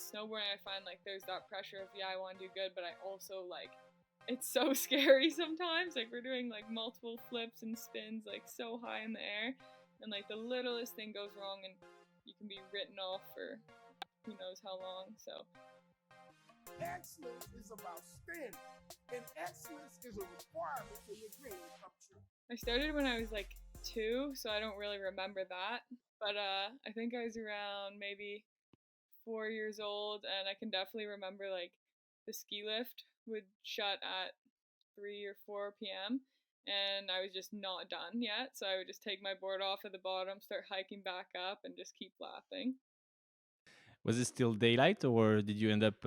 snowboarding, I find like there's that pressure of, yeah, I want to do good, but I also like, it's so scary sometimes. Like we're doing like multiple flips and spins like so high in the air, and like the littlest thing goes wrong and you can be written off for who knows how long. So excellence is about standing, and excellence is a requirement for your dream to come true. I started when I was like 2, so I don't really remember that. But I think I was around maybe 4 years old, and I can definitely remember like the ski lift would shut at 3 or 4 p.m. and I was just not done yet. So I would just take my board off at the bottom, start hiking back up, and just keep laughing. Was it still daylight, or did you end up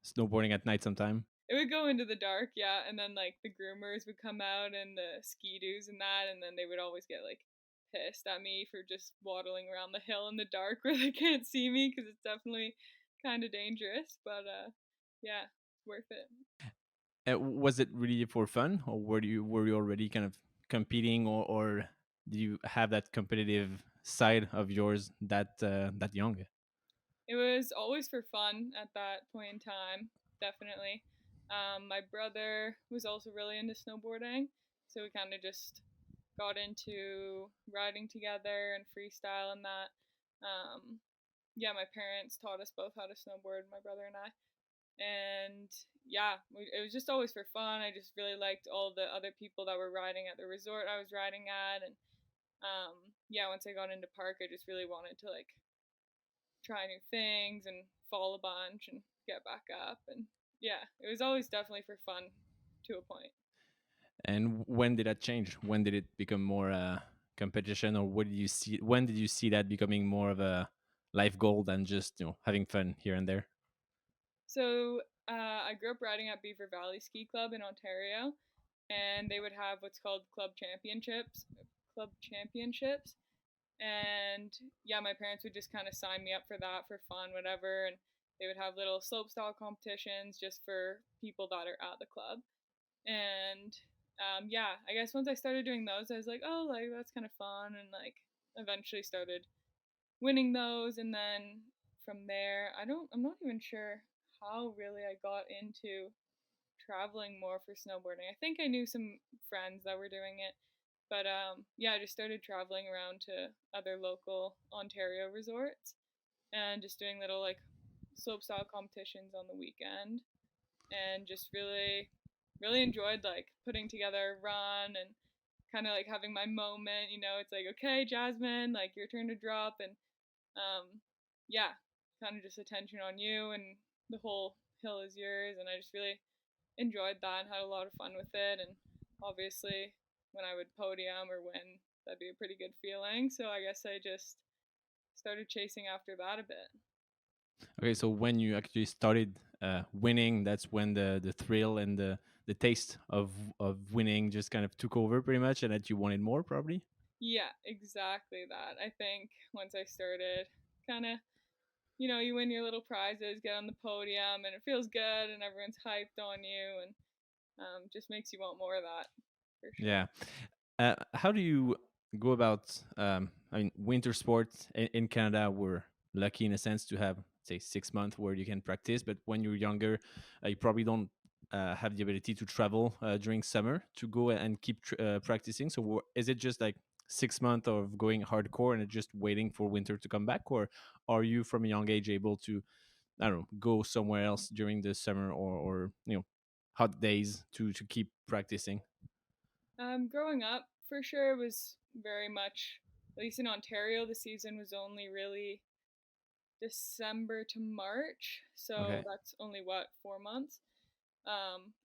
snowboarding at night sometime? It would go into the dark, yeah, and then like the groomers would come out and the ski-doos and that, and then they would always get like pissed at me for just waddling around the hill in the dark where they can't see me because it's definitely kind of dangerous. But yeah, it's worth it. Was it really for fun, or were you already kind of competing, or did you have that competitive side of yours that young? It was always for fun at that point in time, definitely. My brother was also really into snowboarding, so we kind of just got into riding together and freestyle and that. Um, yeah, my parents taught us both how to snowboard, my brother and I. And yeah, it was just always for fun. I just really liked all the other people that were riding at the resort I was riding at. And yeah, once I got into park, I just really wanted to like try new things and fall a bunch and get back up. And yeah, it was always definitely for fun to a point. And when did that change? When did it become more competition, or what did you see? When did you see that becoming more of a life goal than just having fun here and there? So I grew up riding at Beaver Valley Ski Club in Ontario, and they would have what's called club championships. Club championships, and yeah, my parents would just kind of sign me up for that for fun, whatever, and they would have little slopestyle competitions just for people that are at the club. And yeah, I guess once I started doing those, I was like, oh, like that's kind of fun, and like eventually started winning those, and then from there, I'm not even sure how really I got into traveling more for snowboarding. I think I knew some friends that were doing it, but yeah, I just started traveling around to other local Ontario resorts and just doing little like slopestyle competitions on the weekend, and just really enjoyed like putting together a run and kind of like having my moment. It's like, okay, Jasmine, like your turn to drop, and yeah, kind of just attention on you, and the whole hill is yours. And I just really enjoyed that and had a lot of fun with it. And obviously, when I would podium or win, that'd be a pretty good feeling. So I guess I just started chasing after that a bit. Okay, so when you actually started winning, that's when the thrill and the taste of winning just kind of took over pretty much, and that you wanted more, probably. Yeah, exactly that. I think once I started, kind of, you win your little prizes, get on the podium, and it feels good, and everyone's hyped on you, and just makes you want more of that, for sure. Yeah. How do you go about? I mean, winter sports in Canada, we're lucky in a sense to have, say, 6 months where you can practice. But when you're younger, you probably don't have the ability to travel during summer to go and keep practicing. So, is it just like 6 months of going hardcore and just waiting for winter to come back, or are you from a young age able to, I don't know, go somewhere else during the summer, or hot days to keep practicing? Growing up, for sure, was very much, at least in Ontario, the season was only really December to March, so Okay. that's only what, 4 months.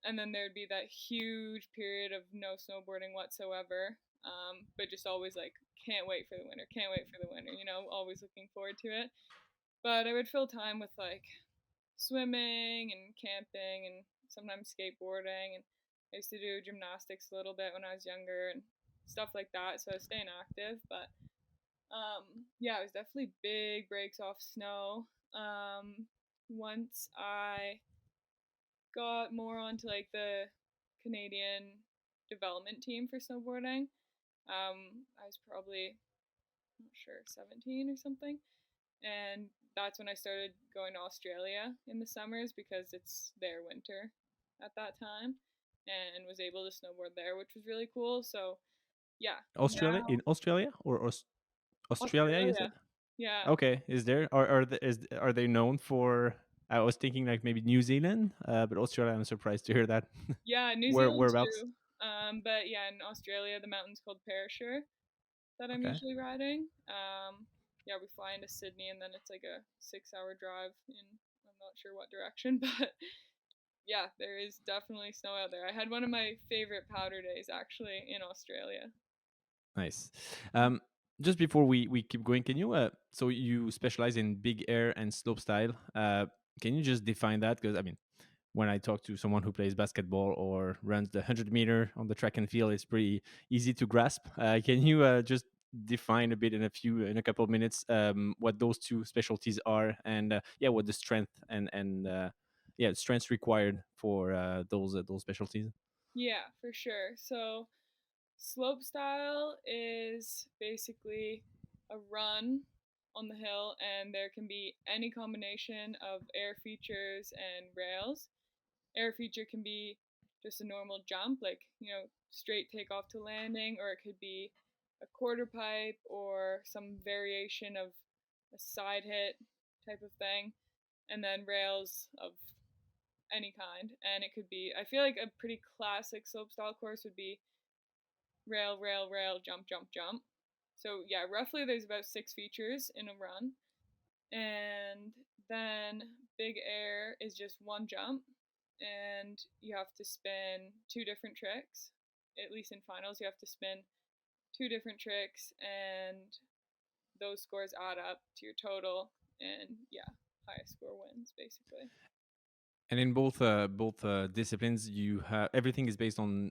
And then there'd be that huge period of no snowboarding whatsoever, but just always like, can't wait for the winter, can't wait for the winter, always looking forward to it. But I would fill time with like swimming and camping and sometimes skateboarding. And I used to do gymnastics a little bit when I was younger and stuff like that. So I was staying active. But yeah, it was definitely big breaks off snow. Once I got more onto like the Canadian development team for snowboarding, I was probably, I'm not sure, 17 or something. And that's when I started going to Australia in the summers because it's their winter at that time, and was able to snowboard there, which was really cool. So yeah, Australia, now in Australia, or Australia, you said? Australia. Yeah. Okay, is there are they known for? I was thinking like maybe New Zealand, but Australia. I'm surprised to hear that. Yeah, New Zealand Whereabouts? too. But yeah, in Australia, the mountain's called Perisher that I'm Okay, usually riding. Yeah, we fly into Sydney and then it's like a 6 hour drive in I'm not sure what direction, but yeah, there is definitely snow out there. I had one of my favorite powder days actually in Australia. nice. Um, just before we keep going, can you so you specialize in big air and slope style? Can you just define that? Because I mean, when I talk to someone who plays basketball or runs the 100 meter on the track and field, it's pretty easy to grasp. Can you just define a bit in a couple of minutes what those two specialties are, and yeah, what the strength and yeah, strengths required for those specialties? Yeah, for sure. So slope style is basically a run on the hill, and there can be any combination of air features and rails. Air feature can be just a normal jump, like, straight takeoff to landing, or it could be a quarter pipe or some variation of a side hit type of thing. And then rails of any kind. And it could be, I feel like a pretty classic slopestyle course would be rail, rail, rail, jump, jump, jump. So yeah, roughly there's about 6 features in a run. And then big air is just one jump, and you have to spin two different tricks. At least in finals, you have to spin two different tricks, and those scores add up to your total. And yeah, highest score wins basically. And in both disciplines, you have everything is based on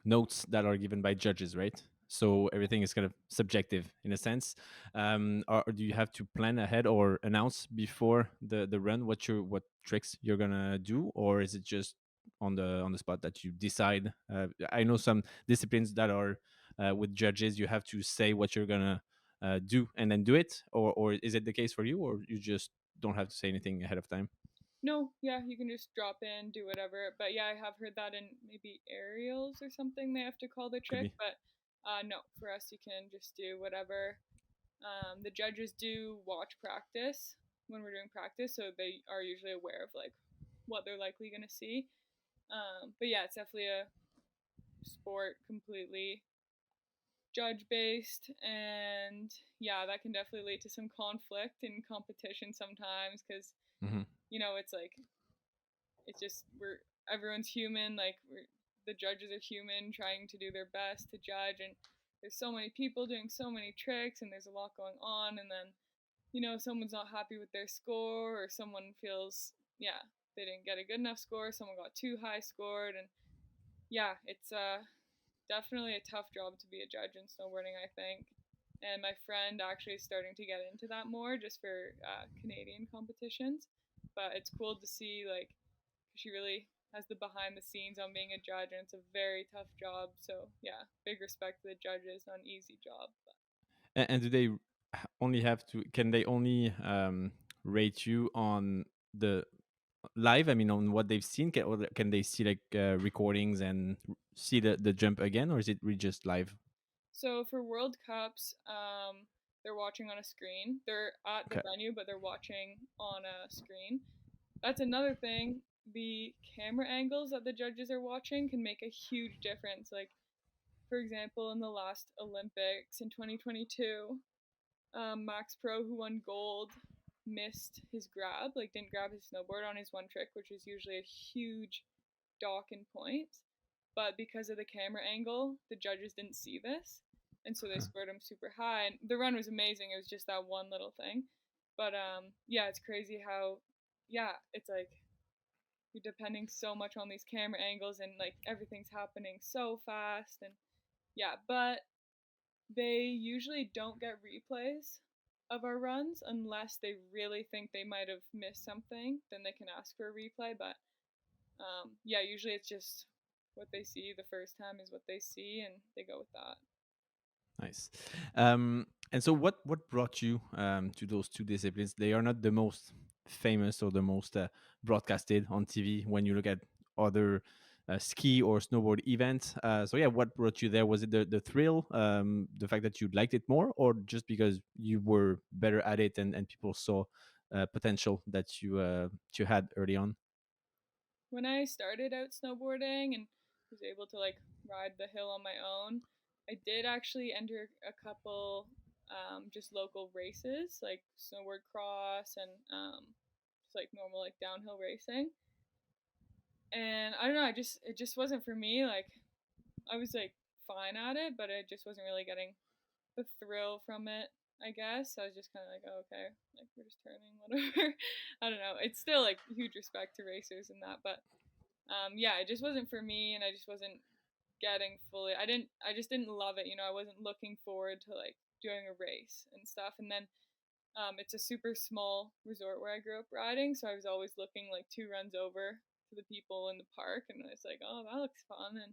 notes that are given by judges, right? So everything is kind of subjective in a sense. Or do you have to plan ahead or announce before the run what tricks you're gonna do, or is it just on the spot that you decide? I know some disciplines that are with judges, you have to say what you're gonna do and then do it, or is it the case for you, or you just don't have to say anything ahead of time? No, yeah, you can just drop in, do whatever. But yeah, I have heard that in maybe aerials or something they have to call the Could trick. be. But no, for us, you can just do whatever. The judges do watch practice when we're doing practice, so they are usually aware of like what they're likely going to see. But yeah, it's definitely a sport completely judge based, and yeah, that can definitely lead to some conflict in competition sometimes because Hmm. it's like it's just everyone's human, like the judges are human trying to do their best to judge, and there's so many people doing so many tricks and there's a lot going on, and then someone's not happy with their score, or someone feels, yeah, they didn't get a good enough score, someone got too high scored, and yeah, it's definitely a tough job to be a judge in snowboarding, I think. And my friend actually is starting to get into that more just for Canadian competitions. But it's cool to see, like, she really has the behind the scenes on being a judge, and it's a very tough job. So, yeah, big respect to the judges, not an easy job. But And do they only have to? Can they only rate you on the live? I mean, on what they've seen, or can they see like recordings and see the jump again, or is it really just live? so for World Cups, they're watching on a screen. They're at the Okay. venue, but they're watching on a screen. That's another thing. The camera angles that the judges are watching can make a huge difference. Like, for example, in the last Olympics in 2022, Max Pro, who won gold, missed his grab, like, didn't grab his snowboard on his one trick, which is usually a huge dock in points. But because of the camera angle, the judges didn't see this. And so they Huh. scored him super high. And the run was amazing. It was just that one little thing. But yeah, it's crazy how, yeah, it's like you're depending so much on these camera angles, and like everything's happening so fast. And yeah, but they usually don't get replays of our runs unless they really think they might have missed something. Then they can ask for a replay. But yeah, usually it's just what they see the first time is what they see, and they go with that. Nice. And so, what brought you to those two disciplines? They are not the most famous or the most broadcasted on TV when you look at other ski or snowboard events. So, yeah, what brought you there? Was it the thrill, the fact that you liked it more, or just because you were better at it and people saw potential that you had early on? When I started out snowboarding and was able to like ride the hill on my own, I did actually enter a couple just local races like snowboard cross and just like normal like downhill racing. And I don't know, I just it just wasn't for me. Like I was like fine at it, but it just wasn't really getting the thrill from it. I guess I was just kind of like, oh, okay, like we're just turning, whatever. I don't know. It's still like huge respect to racers and that, but yeah, it just wasn't for me, and I just wasn't getting fully. I just didn't love it. I wasn't looking forward to like doing a race and stuff. And then it's a super small resort where I grew up riding, so I was always looking like two runs over to the people in the park, and I was like, oh, that looks fun. And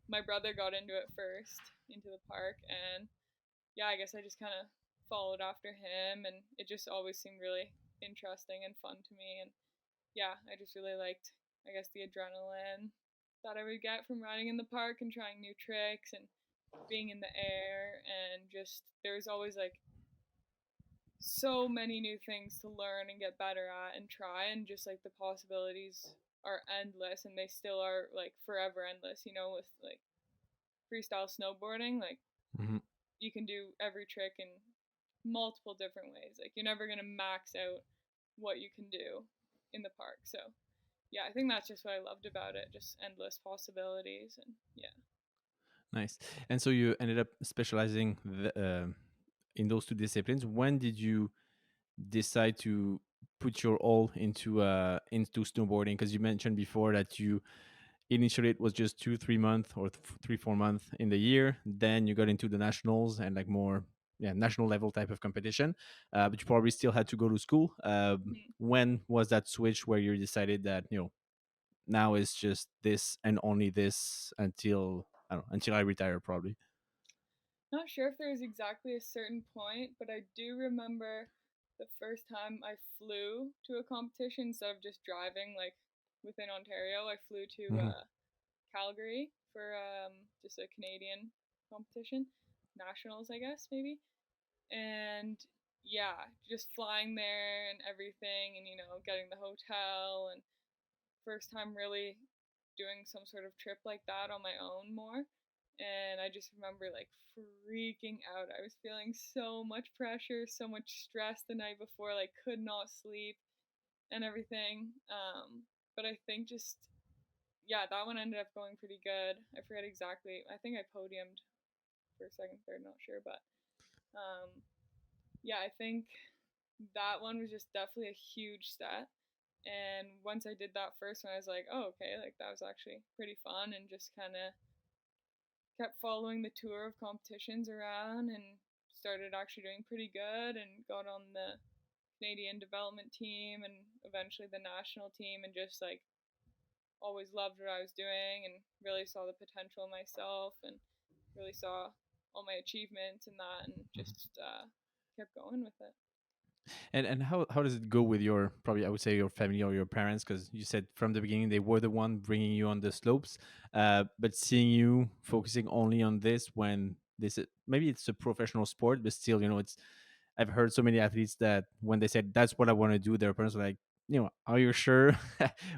my brother got into it first, into the park, and yeah, I guess I just kind of followed after him, and it just always seemed really interesting and fun to me. And yeah, I just really liked, I guess, the adrenaline that I would get from riding in the park and trying new tricks and being in the air. And just, there's always like so many new things to learn and get better at and try. And just like the possibilities are endless, and they still are like forever endless, with like freestyle snowboarding. Like Hmm. you can do every trick in multiple different ways. Like you're never going to max out what you can do in the park. So yeah, I think that's just what I loved about it, just endless possibilities. And yeah. Nice. And so you ended up specializing in those two disciplines. When did you decide to put your all into snowboarding? Because you mentioned before that you initially it was just 2 3 months or 3 4 months in the year, then you got into the nationals and like more, yeah, national level type of competition, but you probably still had to go to school. Mhm. When was that switch where you decided that now it's just this and only this until I don't know, until I retire probably? Not sure if there was exactly a certain point, but I do remember the first time I flew to a competition instead of just driving like within Ontario. I flew to Hmm. Calgary for just a Canadian competition, nationals, I guess, maybe. And yeah, just flying there and everything, and getting the hotel, and first time really doing some sort of trip like that on my own more. And I just remember like freaking out. I was feeling so much pressure, so much stress the night before, like could not sleep and everything. But I think just, yeah, that one ended up going pretty good. I forget exactly. I think I podiumed for second, third, not sure, but um, yeah, I think that one was just definitely a huge step. And once I did that first one, I was like, oh, okay, like that was actually pretty fun, and just kind of kept following the tour of competitions around and started actually doing pretty good and got on the Canadian development team and eventually the national team, and just like always loved what I was doing and really saw the potential in myself and really saw all my achievements in that, and just kept going with it. And how does it go with your, probably I would say, your family or your parents? Because you said from the beginning they were the one bringing you on the slopes, but seeing you focusing only on this when maybe it's a professional sport, but still, it's. I've heard so many athletes that when they said that's what I want to do, their parents were like, are you sure?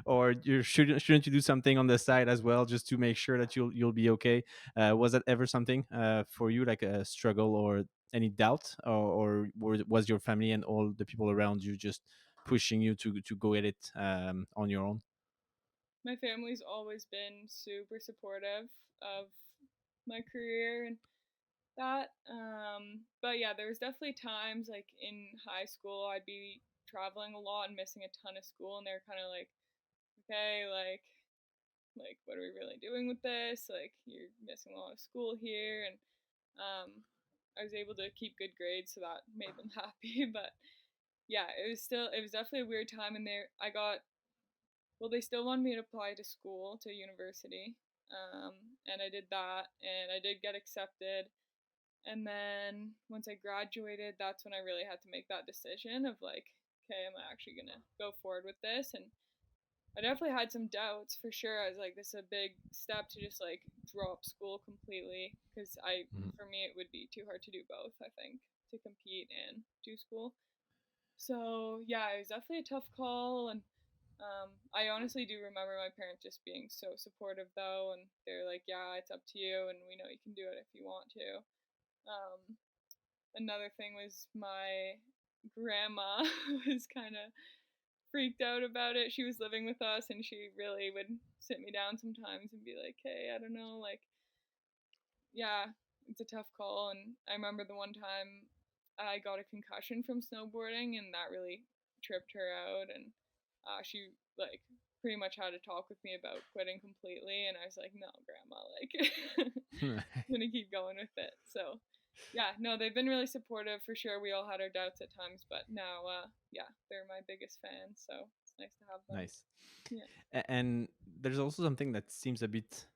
Or you shouldn't you do something on the side as well, just to make sure that you'll be okay? Was that ever something for you, like a struggle or any doubt, or was your family and all the people around you just pushing you to go at it on your own? My family's always been super supportive of my career and that. But yeah, there was definitely times like in high school I'd be traveling a lot and missing a ton of school, and they're kind of like, okay, like what are we really doing with this? Like you're missing a lot of school here, and I was able to keep good grades, so that made them happy. But yeah, it was definitely a weird time, and there I got, well, they still wanted me to apply to school, to university. And I did that, and I did get accepted. And then once I graduated, that's when I really had to make that decision of like, okay, am I actually gonna go forward with this? And I definitely had some doubts for sure. I was like, this is a big step to just like drop school completely because Mhm. for me, it would be too hard to do both, I think, to compete and do school. So yeah, it was definitely a tough call. And I honestly do remember my parents just being so supportive though. And they're like, yeah, it's up to you. And we know you can do it if you want to. Um, Another thing was my grandma was kind of freaked out about it. She was living with us and she really would sit me down sometimes and be like, "Hey, I don't know, like yeah, it's a tough call." And I remember the one time I got a concussion from snowboarding and that really tripped her out and she like pretty much had to talk with me about quitting completely and I was like, "No, grandma, like I'm going to keep going with it." So, yeah, no, they've been really supportive for sure. We all had our doubts at times, but now yeah, they're my biggest fans, so it's nice to have them. Nice. Yeah. And there's also something that seems a bit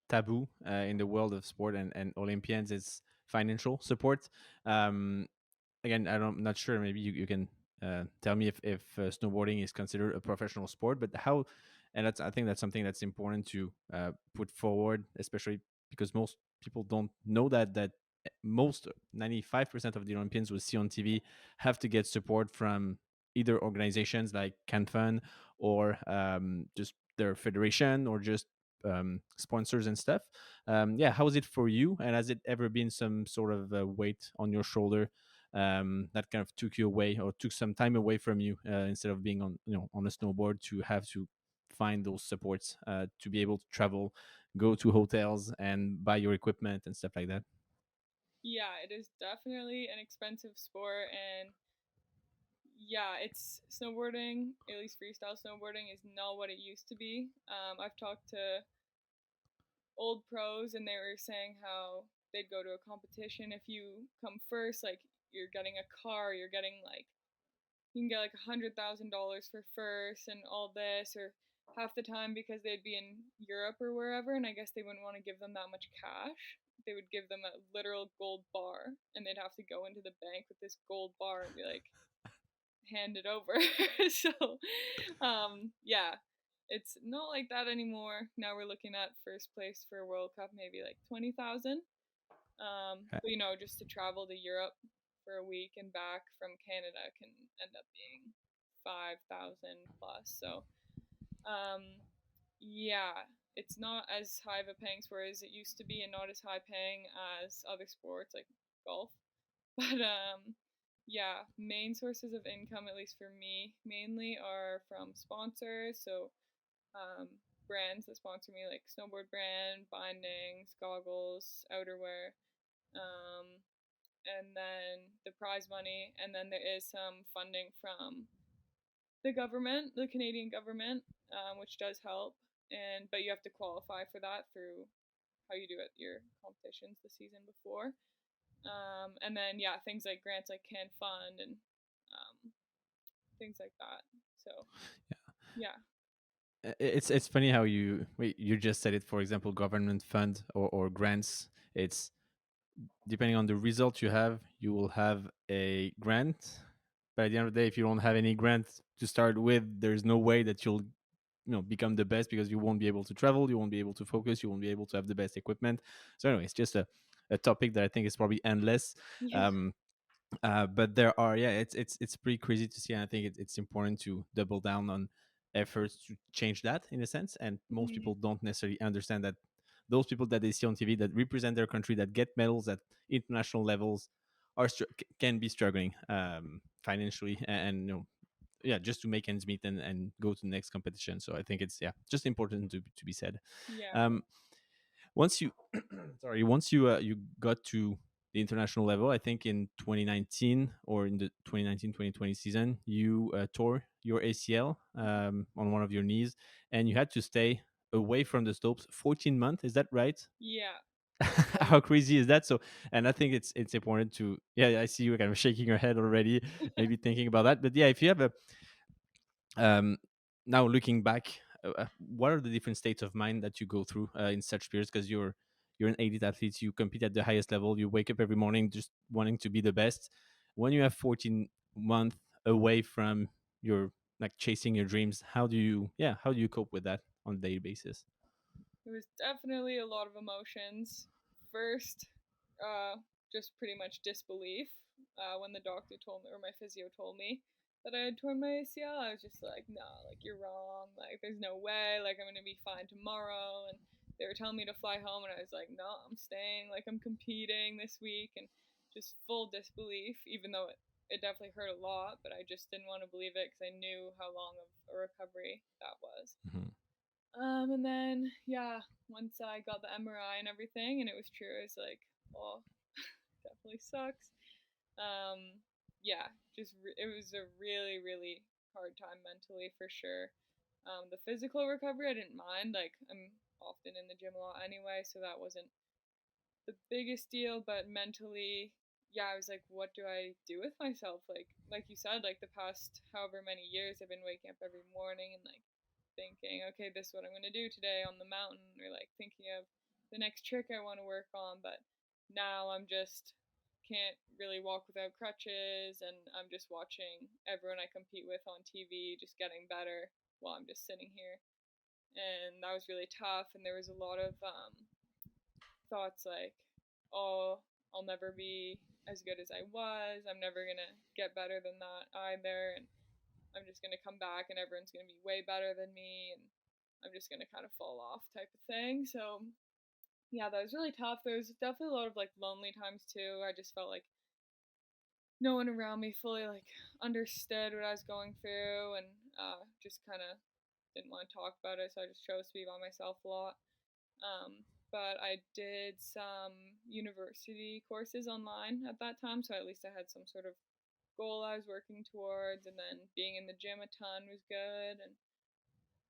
taboo in the world of sport and Olympians is financial support. Um, Again, I'm not sure. Maybe you can tell me if snowboarding is considered a professional sport, but how? And that's I think that's something that's important to put forward, especially because most people don't know that most 95% of the Olympians we see on TV have to get support from either organizations like CanFun or just their federation or just sponsors and stuff. Yeah, how is it for you? And has it ever been some sort of weight on your shoulder that kind of took you away or took some time away from you instead of being on on a snowboard to have to find those supports to be able to travel, go to hotels and buy your equipment and stuff like that? Yeah, it is definitely an expensive sport and yeah, it's snowboarding, at least freestyle snowboarding is not what it used to be. I've talked to old pros and they were saying how they'd go to a competition if you come first, like you're getting a car, you're getting like you can get like $100,000 for first and all this, or half the time because they'd be in Europe or wherever, and I guess they wouldn't want to give them that much cash. They would give them a literal gold bar, and they'd have to go into the bank with this gold bar and be like, hand it over. So, yeah, it's not like that anymore. Now we're looking at first place for a World Cup, maybe like 20,000. Okay. But just to travel to Europe for a week and back from Canada can end up being 5,000 plus. So, um, yeah, it's not as high of a paying sport as it used to be, and not as high paying as other sports like golf. But yeah, main sources of income, at least for me, mainly are from sponsors. So um, brands that sponsor me, like snowboard brand, bindings, goggles, outerwear, um, and then the prize money, and then there is some funding from the government, the Canadian government, which does help. And but you have to qualify for that through how you do at your competitions the season before. And then yeah, things like grants like Can Fund and things like that. So yeah, It's funny how you just said it. For example, government fund or grants. It's depending on the result you have, you will have a grant. But at the end of the day, if you don't have any grant to start with, there's no way that you'll become the best because you won't be able to travel, you won't be able to focus, you won't be able to have the best equipment. So anyway, it's just a topic that I think is probably endless. yeah, Um, but there are, yeah, it's pretty crazy to see, and I think it's important to double down on efforts to change that in a sense. And most mm, people don't necessarily understand that those people that they see on TV that represent their country, that get medals at international levels, can be struggling financially, and yeah, just to make ends meet and go to the next competition. So I think it's, yeah, just important to be said. yeah, um once you sorry, once you got to the international level, I think in 2019 or in the 2019-2020 season, you tore your ACL on one of your knees, and you had to stay away from the slopes 14 months. Is that right? yeah. How crazy is that? So, and I think it's important to, yeah, I see you kind of shaking your head already, maybe thinking about that. But yeah, if you have a um, now looking back, what are the different states of mind that you go through in such periods? Because you're an elite athlete, you compete at the highest level, you wake up every morning just wanting to be the best. When you have 14 months away from your like chasing your dreams, how do you cope with that on a daily basis? It was definitely a lot of emotions. First, uh, just pretty much disbelief when the doctor told me, or my physio told me that I had torn my ACL. I was just like, no, like you're wrong. Like there's no way. Like I'm gonna be fine tomorrow. And they were telling me to fly home, and I was like, no, I'm staying. Like I'm competing this week, and just full disbelief. Even though it definitely hurt a lot, but I just didn't want to believe it because I knew how long of a recovery that was. Mhm. And then yeah, once I got the MRI and everything, and it was true, I was like, oh, definitely sucks. Um, yeah, it was a really really hard time mentally for sure. The physical recovery I didn't mind. Like I'm often in the gym a lot anyway, so that wasn't the biggest deal. But mentally, yeah, I was like, what do I do with myself? Like you said, like the past however many years, I've been waking up every morning and like thinking, okay, this is what I'm gonna do today on the mountain, or like thinking of the next trick I want to work on. But now I'm just can't really walk without crutches, and I'm just watching everyone I compete with on TV just getting better while I'm just sitting here. And that was really tough. And there was a lot of thoughts like, oh, I'll never be as good as I was. I'm never gonna get better than that either. And I'm just gonna come back and everyone's gonna be way better than me, and I'm just gonna kind of fall off type of thing. So yeah, that was really tough. There was definitely a lot of like lonely times too. I just felt like no one around me fully like understood what I was going through, and just kind of didn't want to talk about it. So I just chose to be by myself a lot. But I did some university courses online at that time, so at least I had some sort of goal I was working towards, and then being in the gym a ton was good.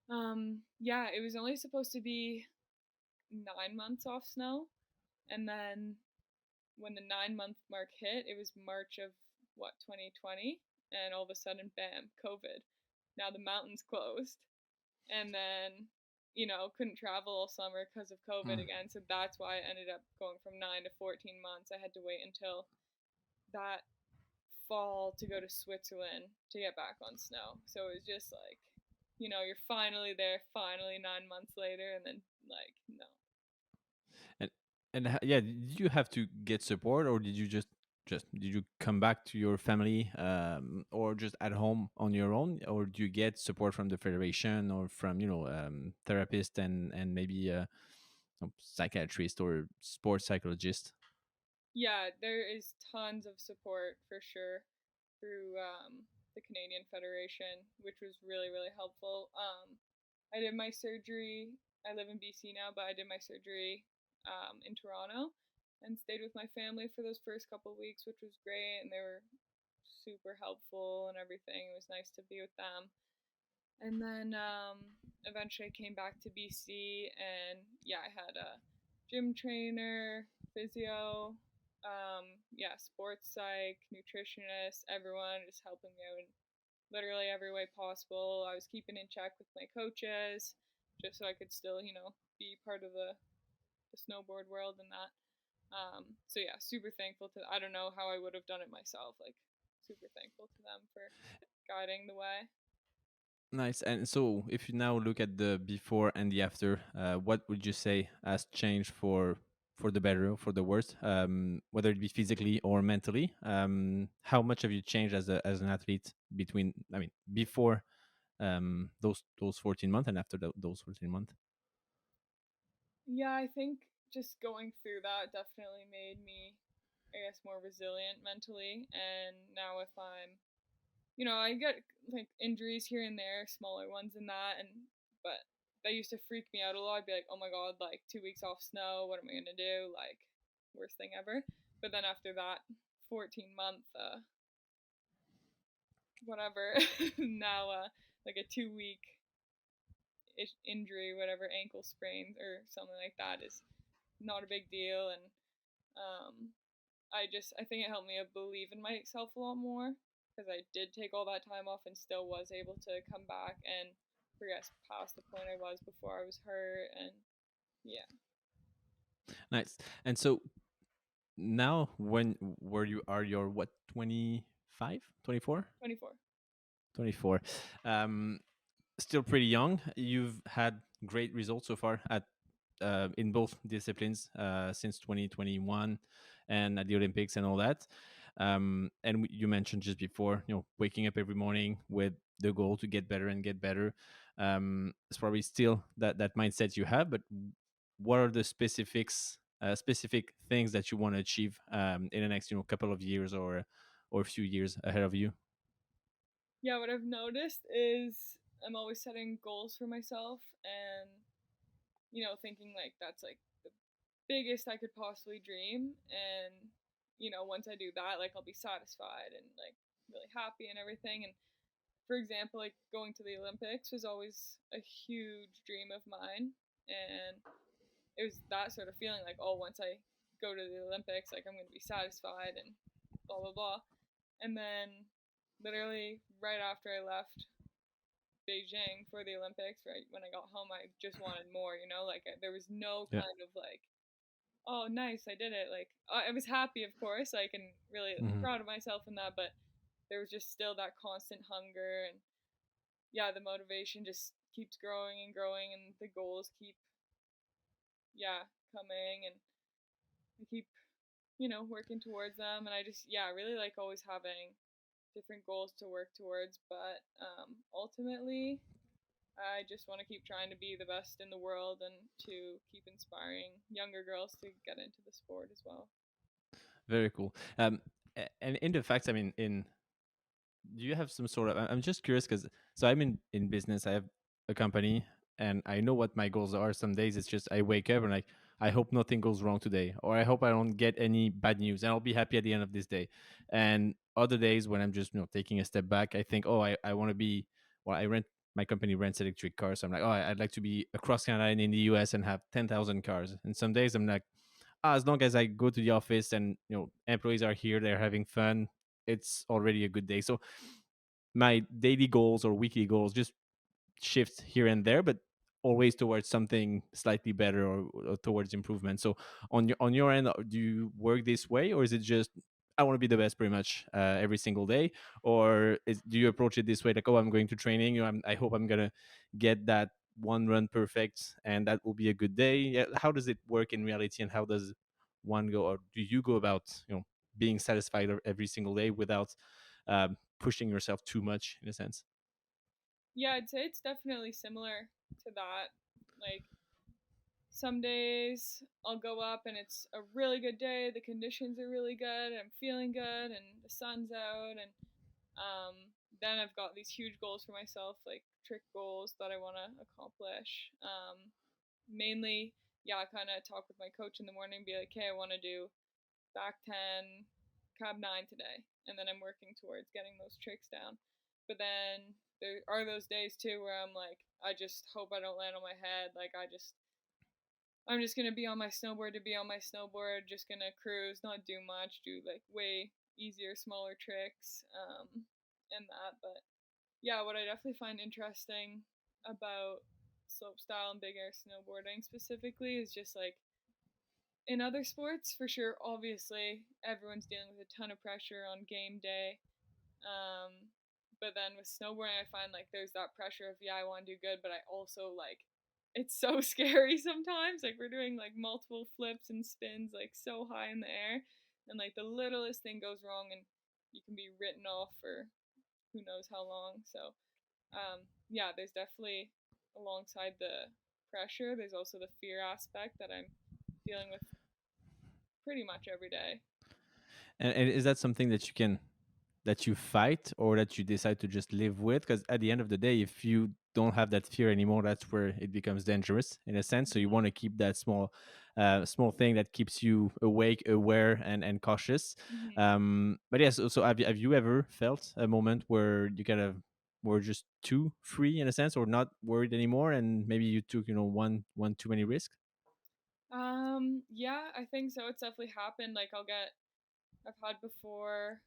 And yeah, it was only supposed to be 9 months off snow, and then when the 9 month mark hit, it was March of what 2020, and all of a sudden, bam, COVID. Now the mountains closed, and then couldn't travel all summer because of COVID Hmm. again. So that's why I ended up going from 9 to 14 months. I had to wait until that fall to go to Switzerland to get back on snow. So it was just like, you're finally there, finally 9 months later, and then like, no. And yeah, did you have to get support, or did you just did you come back to your family, or just at home on your own, or do you get support from the federation or from therapist and maybe a psychiatrist or sports psychologist? Yeah, there is tons of support for sure through the Canadian Federation, which was really, really helpful. I did my surgery. I live in BC now, but I did my surgery in Toronto and stayed with my family for those first couple of weeks, which was great. And they were super helpful and everything. It was nice to be with them. And then eventually I came back to BC, and yeah, I had a gym trainer, physio, yeah, sports psych, nutritionist, everyone just helping me out in literally every way possible. I was keeping in check with my coaches just so I could still, be part of the snowboard world and that. So yeah, super thankful to. I don't know how I would have done it myself. Like, super thankful to them for guiding the way. Nice. And so, if you now look at the before and the after, what would you say has changed for the better or for the worse, whether it be physically or mentally? How much have you changed as an athlete between, I mean, before those 14 months and after those 14 months? Yeah, I think just going through that definitely made me, I guess, more resilient mentally. And now if I get like injuries here and there, smaller ones than that, but that used to freak me out a lot. I'd be like, oh my god, like 2 weeks off snow, what am I gonna do? Like, worst thing ever. But then after that 14 month, whatever, now like a 2 week injury, whatever, ankle sprain or something like that is not a big deal. And um, I think it helped me believe in myself a lot more because I did take all that time off and still was able to come back and progress past the point I was before I was hurt. And yeah. Nice. And so now, when where you are, you're what, 25, 24, 24. 24. Um, Still pretty young. You've had great results so far at in both disciplines since 2021 and at the Olympics and all that. And you mentioned just before, waking up every morning with the goal to get better and get better. It's probably still that mindset you have, but what are the specific things that you want to achieve in the next couple of years or a few years ahead of you? Yeah, what I've noticed is I'm always setting goals for myself and, thinking like that's like the biggest I could possibly dream. And, once I do that, like I'll be satisfied and like really happy and everything. And for example, like going to the Olympics was always a huge dream of mine. And it was that sort of feeling like, oh, once I go to the Olympics, like I'm going to be satisfied and blah, blah, blah. And then literally right after I left Beijing for the Olympics, right when I got home, I just wanted more, like there was no Yeah. kind of like, oh, nice, I did it. Like I was happy, of course, like and really Hmm. proud of myself in that, but there was just still that constant hunger and yeah, the motivation just keeps growing and growing and the goals keep yeah, coming and I keep, working towards them and I just yeah, really like always having different goals to work towards, but ultimately I just want to keep trying to be the best in the world and to keep inspiring younger girls to get into the sport as well. Very cool. And in the fact, I mean, in do you have some sort of? I'm just curious because so I'm in business. I have a company, and I know what my goals are. Some days it's just I wake up and like I hope nothing goes wrong today, or I hope I don't get any bad news, and I'll be happy at the end of this day. And other days when I'm just taking a step back, I think, oh, I want to be. Well, I rent my company rents electric cars, so I'm like, oh, I'd like to be across Canada and in the US and have 10,000 cars. And some days I'm like, as long as I go to the office and employees are here, they're having fun, it's already a good day. So my daily goals or weekly goals just shift here and there, but always towards something slightly better or towards improvement. So on your end, do you work this way, or is it just I want to be the best pretty much every single day, or do you approach it this way, like, oh, I'm going to training, I hope I'm gonna get that one run perfect, and that will be a good day? Yeah, how does it work in reality, and how does one go, or do you go about being satisfied every single day without pushing yourself too much in a sense? Yeah, I'd say it's definitely similar to that. Like some days I'll go up and it's a really good day, the conditions are really good, I'm feeling good and the sun's out and um then I've got these huge goals for myself, like trick goals that I want to accomplish. Mainly, yeah, I kind of talk with my coach in the morning, be like, hey, I want to do back 10, cab 9 today. And then I'm working towards getting those tricks down. But then there are those days too where I'm like, I just hope I don't land on my head. Like, I'm just going to be on my snowboard to be on my snowboard, just going to cruise, not do much, do like way easier, smaller tricks and that. But yeah, what I definitely find interesting about slopestyle and big air snowboarding specifically is just like in other sports, for sure, obviously, everyone's dealing with a ton of pressure on game day. Um, but then with snowboarding, I find like there's that pressure of, yeah, I want to do good, but I also like it's so scary sometimes. Like we're doing like multiple flips and spins like so high in the air, and like the littlest thing goes wrong, and you can be written off for who knows how long. So, yeah, there's definitely alongside the pressure, there's also the fear aspect that I'm dealing with pretty much every day. And is that something that you fight, or that you decide to just live with? Because at the end of the day, if you don't have that fear anymore, that's where it becomes dangerous in a sense. So you want to keep that small thing that keeps you awake, aware, and cautious. Mm-hmm. But yes, so have you ever felt a moment where you kind of were just too free in a sense, or not worried anymore, and maybe you took one too many risks? Yeah, I think so. It's definitely happened. Like I've had before,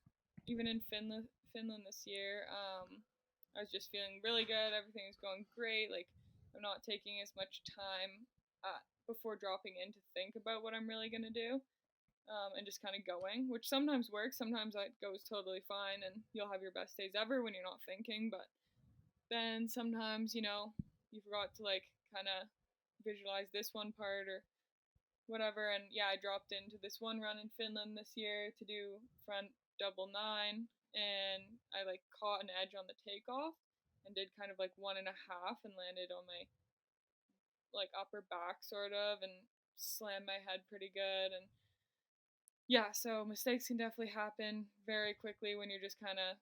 even in Finland this year. I was just feeling really good. Everything was going great. Like I'm not taking as much time before dropping in to think about what I'm really gonna do, and just kind of going, which sometimes works. Sometimes that goes totally fine, and you'll have your best days ever when you're not thinking. But then sometimes, you forgot to like kind of visualize this one part or whatever. And yeah, I dropped into this one run in Finland this year to do front double nine, and I like caught an edge on the takeoff and did kind of like one and a half and landed on my like upper back sort of and slammed my head pretty good. And yeah, so mistakes can definitely happen very quickly when you're just kind of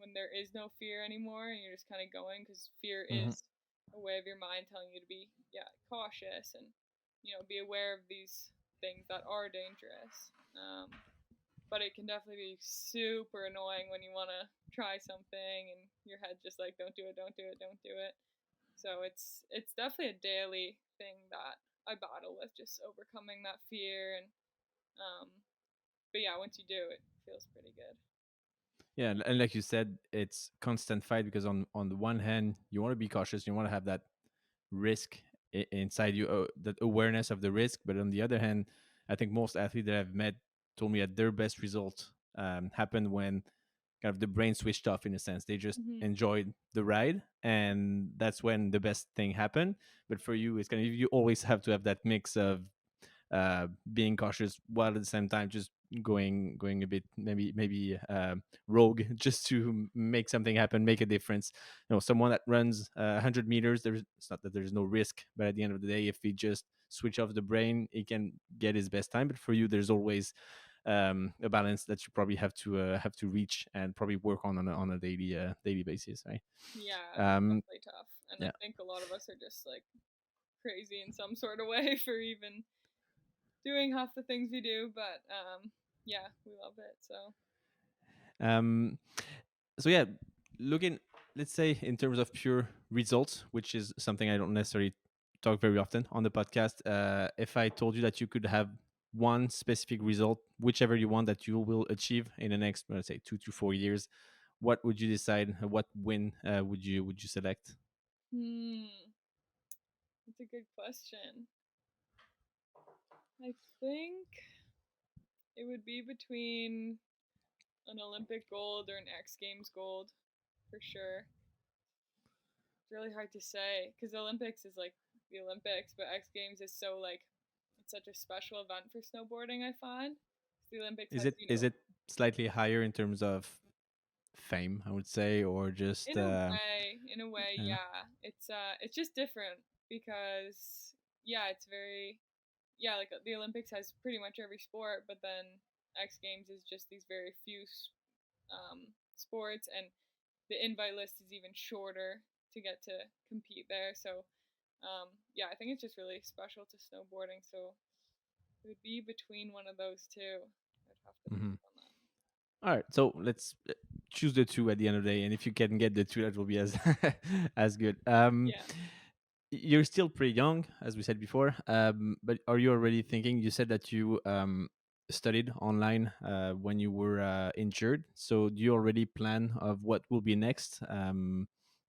when there is no fear anymore and you're just kind of going, because fear Hmm. is a way of your mind telling you to be cautious and be aware of these things that are dangerous. But it can definitely be super annoying when you want to try something and your head's just like, don't do it, don't do it, don't do it. So it's definitely a daily thing that I battle with, just overcoming that fear. And um, but yeah, once you do, it feels pretty good. Yeah, and like you said, it's constant fight because on the one hand, you want to be cautious, you want to have that risk inside you, that awareness of the risk. But on the other hand, I think most athletes that I've met told me that their best result happened when kind of the brain switched off, in a sense. They just Hmm. enjoyed the ride, and that's when the best thing happened. But for you, it's kind of, you always have to have that mix of being cautious while at the same time just going a bit, maybe rogue, just to make something happen, make a difference. Someone that runs 100 meters, there's, it's not that there's no risk, but at the end of the day, if he just switch off the brain, he can get his best time. But for you, there's always a balance that you probably have to reach and probably work on a daily basis, right? Yeah, it's um definitely tough, and I yeah. think a lot of us are just like crazy in some sort of way for even doing half the things we do. But yeah, we love it. So um so yeah, looking, let's say, in terms of pure results, which is something I don't necessarily talk very often on the podcast. If I told you that you could have one specific result, whichever you want, that you will achieve in the next, let's say, 2 to 4 years, what would you decide? What win would you select? that's a good question. I think it would be between an Olympic gold or an X Games gold for sure. It's really hard to say because the Olympics is like the Olympics, but X Games is so like it's such a special event for snowboarding. I find the Olympics Is has it slightly higher in terms of fame, I would say, or just in a way, yeah. yeah. It's just different because yeah, it's very yeah, like the Olympics has pretty much every sport, but then X Games is just these very few sports, and the invite list is even shorter to get to compete there. So yeah, I think it's just really special to snowboarding. So it would be between one of those two. I'd have to think Mhm. on that. All right, so let's choose the two at the end of the day, and if you can get the two, that will be as as good. Yeah. You're still pretty young, as we said before, but are you already thinking? You said that you studied online when you were injured. So do you already plan of what will be next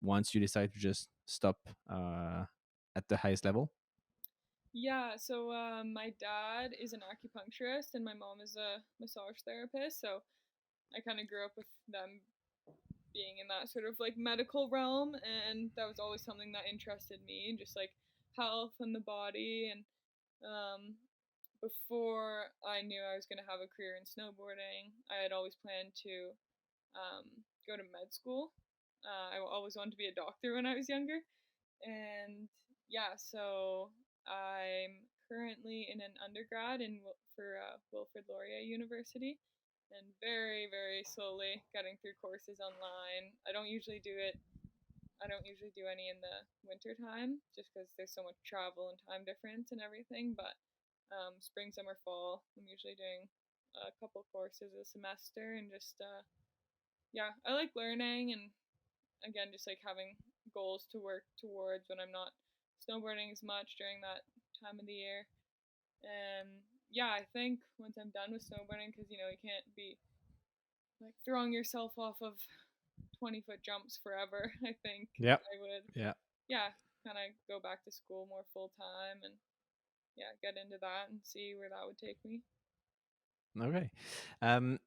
once you decide to just stop at the highest level? Yeah, so my dad is an acupuncturist and my mom is a massage therapist. So I kind of grew up with them being in that sort of like medical realm, and that was always something that interested me, just like health and the body. And um, before I knew I was going to have a career in snowboarding, I had always planned to go to med school. I always wanted to be a doctor when I was younger, and yeah, so I'm currently in an undergrad for Wilfrid Laurier University, and very very slowly getting through courses online. I don't usually do any in the winter time just because there's so much travel and time difference and everything. But spring, summer, fall, I'm usually doing a couple courses a semester, and just yeah, I like learning, and again, just like having goals to work towards when I'm not snowboarding as much during that time of the year. And yeah, I think once I'm done with snowboarding, because you can't be like throwing yourself off of 20-foot jumps forever. I think Yeah. I would, Yeah. yeah, kind of go back to school more full time and yeah, get into that and see where that would take me. Okay.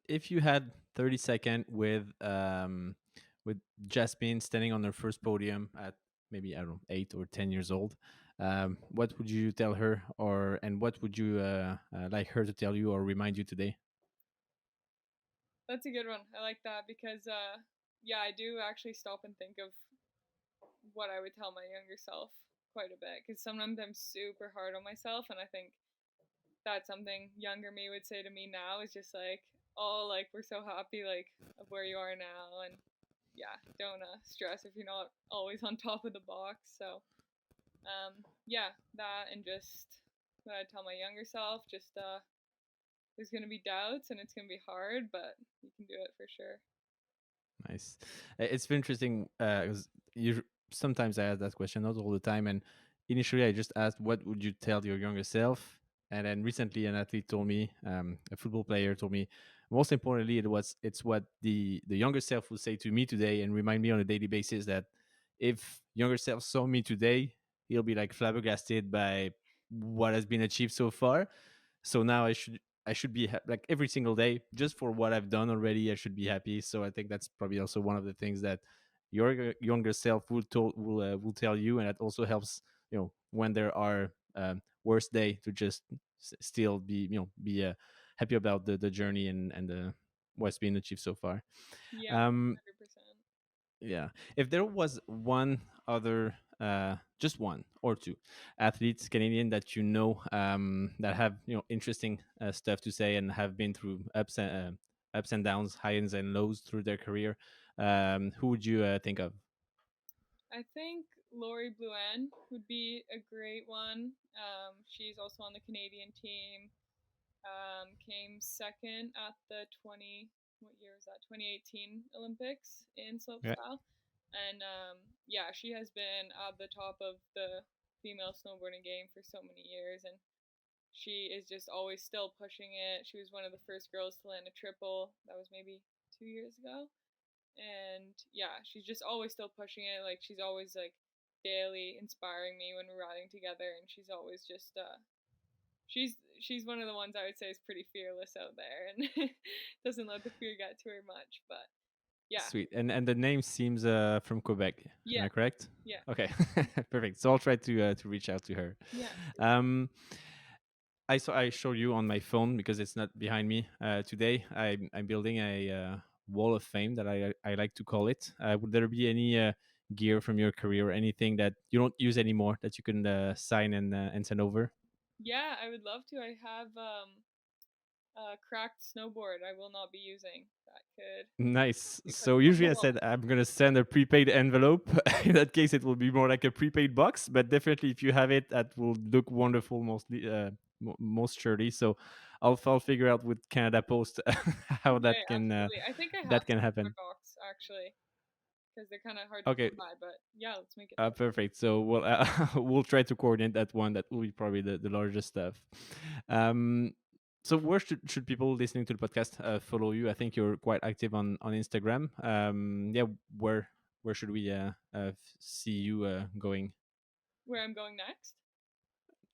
If you had 30 seconds with Jasmine standing on her first podium at maybe, I don't know, 8 or 10 years old, what would you tell her, or and what would you like her to tell you or remind you today? That's a good one. I like that because yeah, I do actually stop and think of what I would tell my younger self quite a bit because sometimes I'm super hard on myself, and I think that's something younger me would say to me now is just like, oh, like we're so happy like of where you are now, and yeah, don't stress if you're not always on top of the box. So yeah, that, and just what I tell my younger self, just there's gonna be doubts and it's gonna be hard, but you can do it for sure. Nice. It's been interesting because you sometimes I ask that question, not all the time. And initially, I just asked, "What would you tell your younger self?" And then recently, an athlete told me, a football player told me, most importantly, it's what the younger self would say to me today and remind me on a daily basis that if younger self saw me today, he'll be like flabbergasted by what has been achieved so far. So now I should be like every single day just for what I've done already. I should be happy. So I think that's probably also one of the things that your younger self will tell you, and that also helps, when there are worst day, to just still be, happy about the journey and the what's been achieved so far. Yeah, um 100%. yeah. If there was one other, just one or two athletes, Canadian, that that have interesting stuff to say and have been through ups and downs, highs and lows through their career, who would you think of? I think Lori Bluen would be a great one. She's also on the Canadian team. Came second at the 20, what year was that? 2018 Olympics in Yeah. slopestyle. And yeah, she has been at the top of the female snowboarding game for so many years, and she is just always still pushing it. She was one of the first girls to land a triple. That was maybe 2 years ago. And yeah, she's just always still pushing it. Like she's always like daily inspiring me when we're riding together, and she's always just she's one of the ones I would say is pretty fearless out there and doesn't let the fear get to her much. But yeah, Sweet. And the name seems from Quebec. Am yeah, I correct? yeah, Okay. Perfect. So I'll try to reach out to her. yeah, Um, I show you on my phone because it's not behind me. Today I'm building a wall of fame that I like to call it. Would there be any gear from your career or anything that you don't use anymore that you can sign and send over? yeah. I would love to. I have a cracked snowboard. I will not be using. That could Nice. be put So up on the usually I wall. said I'm gonna send a prepaid envelope. In that case, it will be more like a prepaid box. But definitely, if you have it, that will look wonderful. Mostly, most surely. So I'll figure out with Canada Post how Okay, absolutely. I think I have that can some in my happen. box actually because they're kind of hard to Okay, come by. But yeah, let's make it happen. perfect. So we'll we'll try to coordinate that one. That will be probably the largest stuff. Um, so where should people listening to the podcast follow you? I think you're quite active on Instagram. Yeah, where should we see you going? Where I'm going next?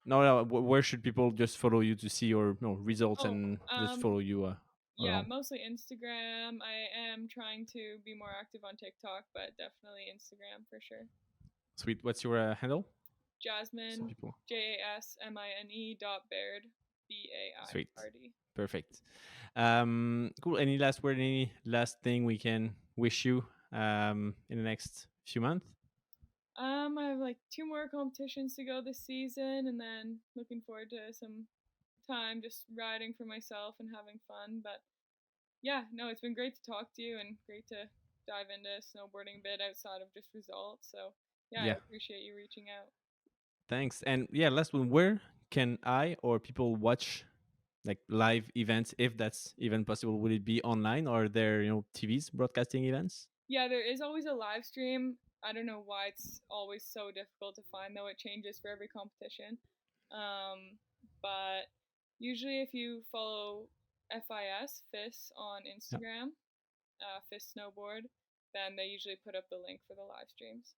No, no. Where should people just follow you to see your results Oh, and just um, follow you yeah, around? mostly Instagram. I am trying to be more active on TikTok, but definitely Instagram for sure. Sweet. What's your handle? So Jasmine, people. JASMINE dot Baird, Sweet. BAIRD. Perfect. Cool. Any last word? Any last thing we can wish you in the next few months? I have like two more competitions to go this season, and then looking forward to some time just riding for myself and having fun. But yeah, no, it's been great to talk to you and great to dive into snowboarding a bit outside of just results. So yeah, I Yeah. appreciate you reaching out. Thanks. And yeah, last one. Where can I or people watch like live events, if that's even possible? Would it be online, or are there TVs broadcasting events? Yeah, there is always a live stream. I don't know why it's always so difficult to find, though it changes for every competition. But usually, if you follow FIS on Yeah. Instagram, FIS Snowboard, then they usually put up the link for the live streams.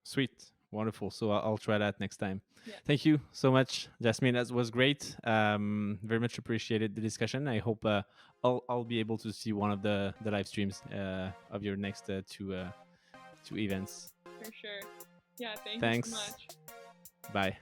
Sweet. Wonderful. So I'll try that next time. Yeah. Thank you so much, Jasmine. That was great. Very much appreciated the discussion. I hope I'll be able to see one of the live streams of your next two events. For sure. Yeah, thank you so Thanks. much. Bye.